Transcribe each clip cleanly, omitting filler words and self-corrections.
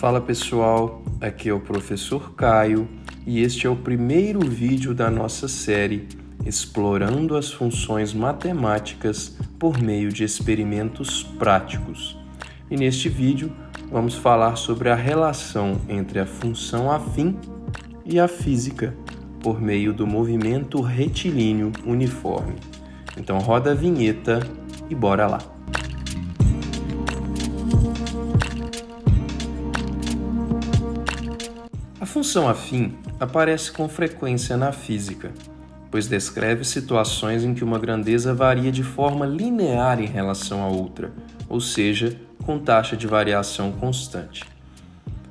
Fala pessoal, aqui é o professor Caio e este é o primeiro vídeo da nossa série Explorando as funções matemáticas por meio de experimentos práticos. E neste vídeo vamos falar sobre a relação entre a função afim e a física por meio do movimento retilíneo uniforme. Então roda a vinheta e bora lá! A função afim aparece com frequência na física, pois descreve situações em que uma grandeza varia de forma linear em relação a outra, ou seja, com taxa de variação constante.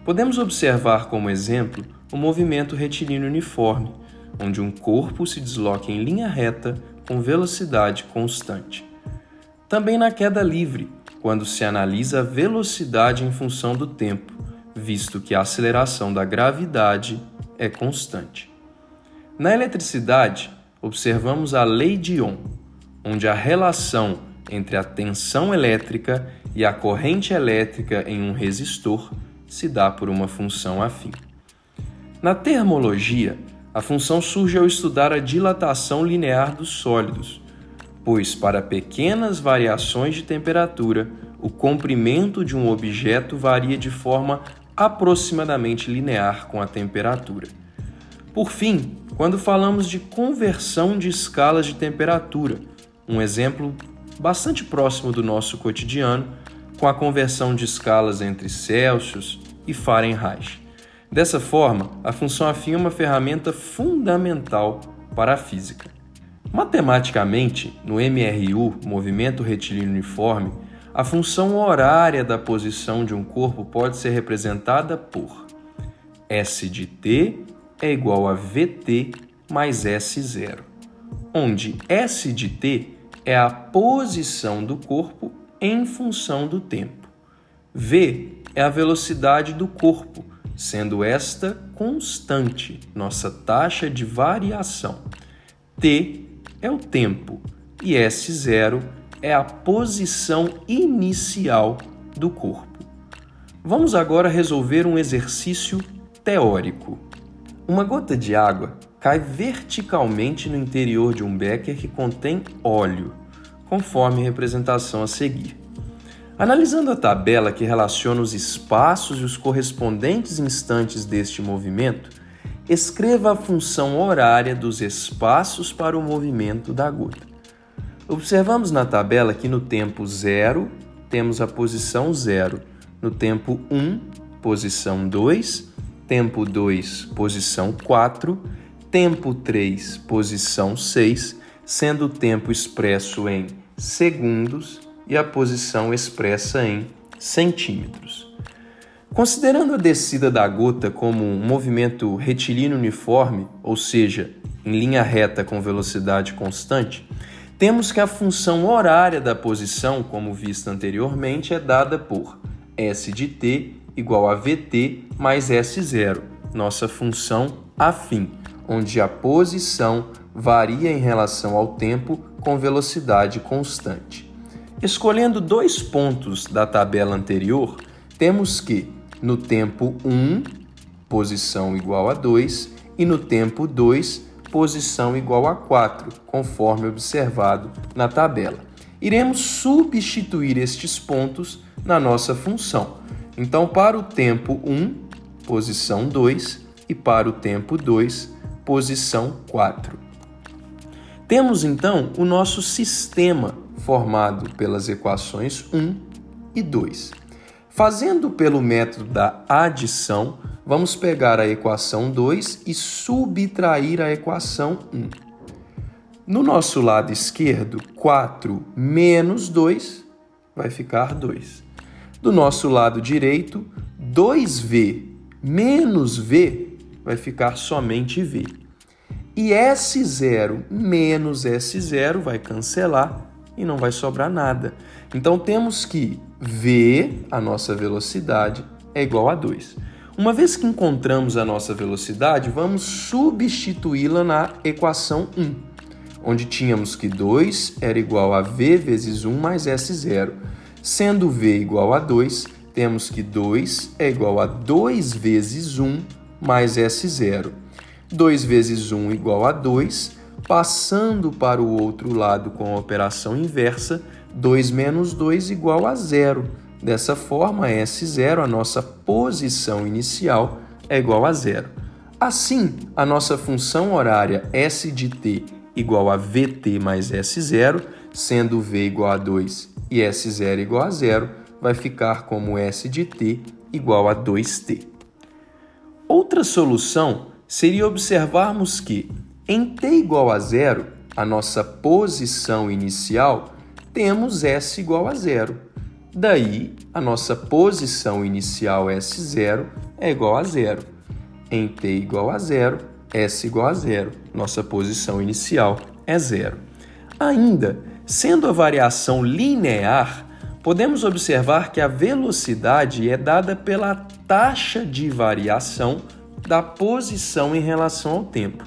Podemos observar como exemplo o movimento retilíneo uniforme, onde um corpo se desloca em linha reta com velocidade constante. Também na queda livre, quando se analisa a velocidade em função do tempo, visto que a aceleração da gravidade é constante. Na eletricidade, observamos a lei de Ohm, onde a relação entre a tensão elétrica e a corrente elétrica em um resistor se dá por uma função afim. Na termologia, a função surge ao estudar a dilatação linear dos sólidos, pois para pequenas variações de temperatura, o comprimento de um objeto varia de forma aproximadamente linear com a temperatura. Por fim, quando falamos de conversão de escalas de temperatura, um exemplo bastante próximo do nosso cotidiano, com a conversão de escalas entre Celsius e Fahrenheit. Dessa forma, a função afim é uma ferramenta fundamental para a física. Matematicamente, no MRU, movimento retilíneo uniforme, a função horária da posição de um corpo pode ser representada por S de t é igual a VT mais S0, onde S de t é a posição do corpo em função do tempo. V é a velocidade do corpo, sendo esta constante, nossa taxa de variação. T é o tempo e S0 é a posição inicial do corpo. Vamos agora resolver um exercício teórico. Uma gota de água cai verticalmente no interior de um becker que contém óleo, conforme a representação a seguir. Analisando a tabela que relaciona os espaços e os correspondentes instantes deste movimento, escreva a função horária dos espaços para o movimento da gota. Observamos na tabela que no tempo 0 temos a posição 0, no tempo 1, posição 2, tempo 2, posição 4, tempo 3, posição 6, sendo o tempo expresso em segundos e a posição expressa em centímetros. Considerando a descida da gota como um movimento retilíneo uniforme, ou seja, em linha reta com velocidade constante, temos que a função horária da posição, como vista anteriormente, é dada por S de t igual a VT mais S0, nossa função afim, onde a posição varia em relação ao tempo com velocidade constante. Escolhendo dois pontos da tabela anterior, temos que, no tempo 1, posição igual a 2, e no tempo 2, posição igual a 4, conforme observado na tabela. Iremos substituir estes pontos na nossa função. Então, para o tempo 1, posição 2, e para o tempo 2, posição 4. Temos, então, o nosso sistema formado pelas equações 1 e 2. Fazendo pelo método da adição, vamos pegar a equação 2 e subtrair a equação 1. No nosso lado esquerdo, 4 menos 2 vai ficar 2. Do nosso lado direito, 2V menos V vai ficar somente V. E S0 menos S0 vai cancelar e não vai sobrar nada. Então temos que V, a nossa velocidade, é igual a 2. Uma vez que encontramos a nossa velocidade, vamos substituí-la na equação 1, onde tínhamos que 2 era igual a V vezes 1 mais S0. Sendo V igual a 2, temos que 2 é igual a 2 vezes 1 mais S0. 2 vezes 1 igual a 2, passando para o outro lado com a operação inversa, 2 menos 2 igual a 0. Dessa forma, S0, a nossa posição inicial, é igual a 0. Assim, a nossa função horária S de t igual a Vt mais S0, sendo V igual a 2 e S0 igual a 0, vai ficar como S de t igual a 2t. Outra solução seria observarmos que, em t igual a 0, a nossa posição inicial, temos S igual a 0. Daí, a nossa posição inicial S0 é igual a 0. Em t igual a 0, S igual a 0. Nossa posição inicial é 0. Ainda, sendo a variação linear, podemos observar que a velocidade é dada pela taxa de variação da posição em relação ao tempo.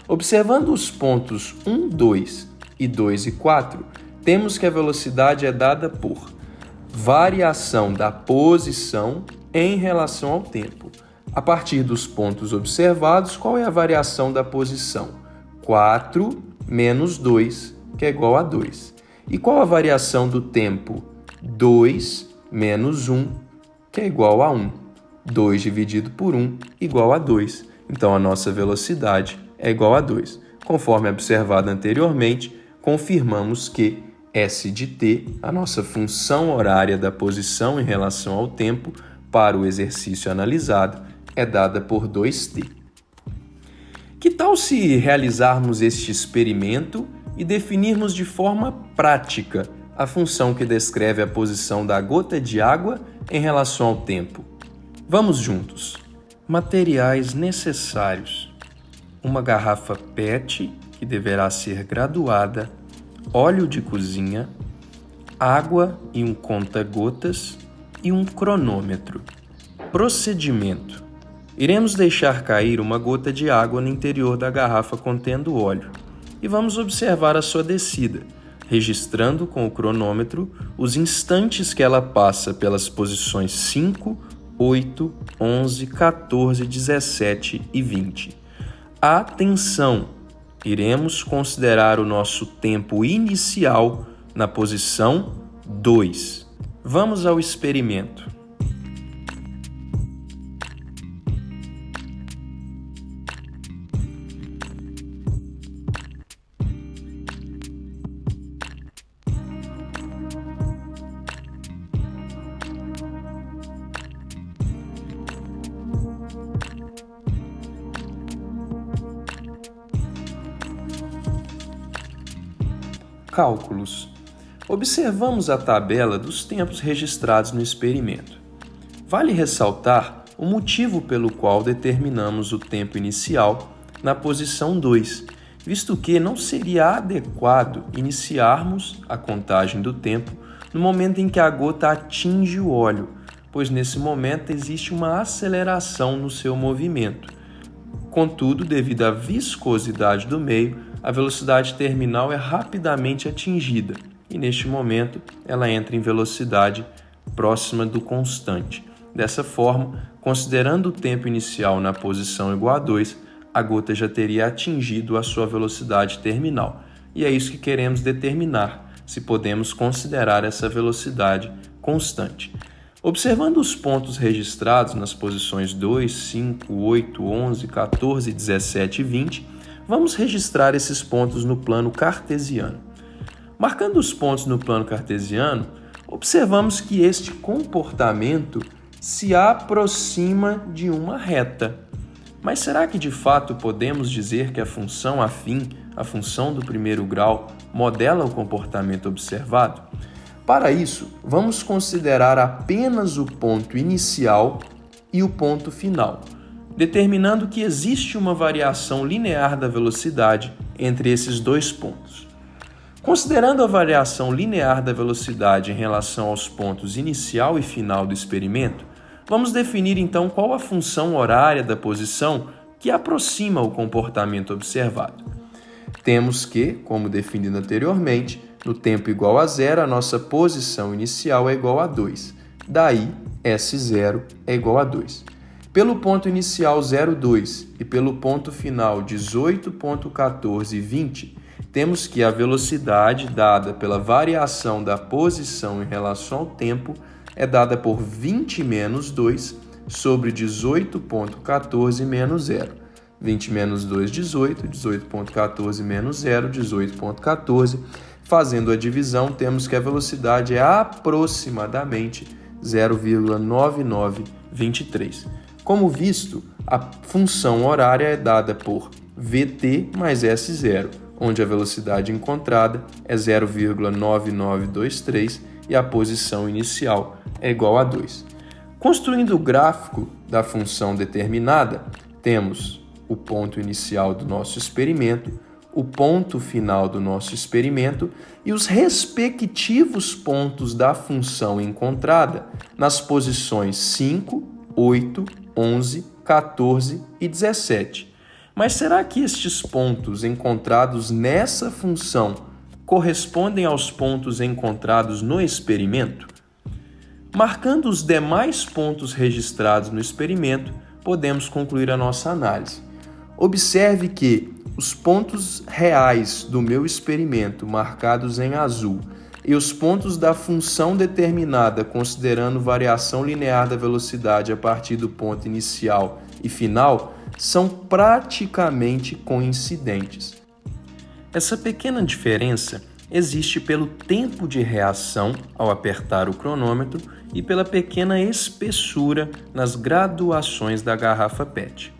Observando os pontos 1, 2 e 2 e 4, temos que a velocidade é dada por variação da posição em relação ao tempo. A partir dos pontos observados, qual é a variação da posição? 4 menos 2, que é igual a 2. E qual a variação do tempo? 2 menos 1, que é igual a 1. 2 dividido por 1 igual a 2. Então, a nossa velocidade é igual a 2. Conforme observado anteriormente, confirmamos que S de t, a nossa função horária da posição em relação ao tempo para o exercício analisado, é dada por 2t. Que tal se realizarmos este experimento e definirmos de forma prática a função que descreve a posição da gota de água em relação ao tempo? Vamos juntos. Materiais necessários: uma garrafa PET, que deverá ser graduada, óleo de cozinha, água e um conta-gotas e um cronômetro. Procedimento: iremos deixar cair uma gota de água no interior da garrafa contendo óleo e vamos observar a sua descida, registrando com o cronômetro os instantes que ela passa pelas posições 5, 8, 11, 14, 17 e 20. Atenção! Iremos considerar o nosso tempo inicial na posição 2. Vamos ao experimento. Cálculos. Observamos a tabela dos tempos registrados no experimento. Vale ressaltar o motivo pelo qual determinamos o tempo inicial na posição 2, visto que não seria adequado iniciarmos a contagem do tempo no momento em que a gota atinge o óleo, pois nesse momento existe uma aceleração no seu movimento. Contudo, devido à viscosidade do meio, a velocidade terminal é rapidamente atingida e, neste momento, ela entra em velocidade próxima do constante. Dessa forma, considerando o tempo inicial na posição igual a 2, a gota já teria atingido a sua velocidade terminal. E é isso que queremos determinar, se podemos considerar essa velocidade constante. Observando os pontos registrados nas posições 2, 5, 8, 11, 14, 17 e 20, vamos registrar esses pontos no plano cartesiano. Marcando os pontos no plano cartesiano, observamos que este comportamento se aproxima de uma reta. Mas será que de fato podemos dizer que a função afim, a função do primeiro grau, modela o comportamento observado? Para isso, vamos considerar apenas o ponto inicial e o ponto final, determinando que existe uma variação linear da velocidade entre esses dois pontos. Considerando a variação linear da velocidade em relação aos pontos inicial e final do experimento, vamos definir então qual a função horária da posição que aproxima o comportamento observado. Temos que, como definido anteriormente, no tempo igual a 0, a nossa posição inicial é igual a 2. Daí, S0 é igual a 2. Pelo ponto inicial 0,2 e pelo ponto final 18,1420, temos que a velocidade dada pela variação da posição em relação ao tempo é dada por 20 menos 2 sobre 18,14 menos 0. 20 menos 2, 18. 18,14 menos 0, 18,14. Fazendo a divisão, temos que a velocidade é aproximadamente 0,9923. Como visto, a função horária é dada por Vt mais S0, onde a velocidade encontrada é 0,9923 e a posição inicial é igual a 2. Construindo o gráfico da função determinada, temos o ponto inicial do nosso experimento, o ponto final do nosso experimento e os respectivos pontos da função encontrada nas posições 5, 8, 11, 14 e 17. Mas será que estes pontos encontrados nessa função correspondem aos pontos encontrados no experimento? Marcando os demais pontos registrados no experimento, podemos concluir a nossa análise. Observe que os pontos reais do meu experimento, marcados em azul, e os pontos da função determinada, considerando variação linear da velocidade a partir do ponto inicial e final, são praticamente coincidentes. Essa pequena diferença existe pelo tempo de reação ao apertar o cronômetro e pela pequena espessura nas graduações da garrafa PET.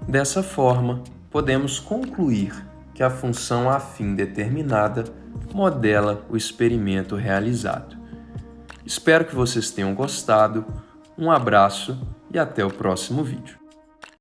Dessa forma, podemos concluir que a função afim determinada modela o experimento realizado. Espero que vocês tenham gostado, um abraço e até o próximo vídeo.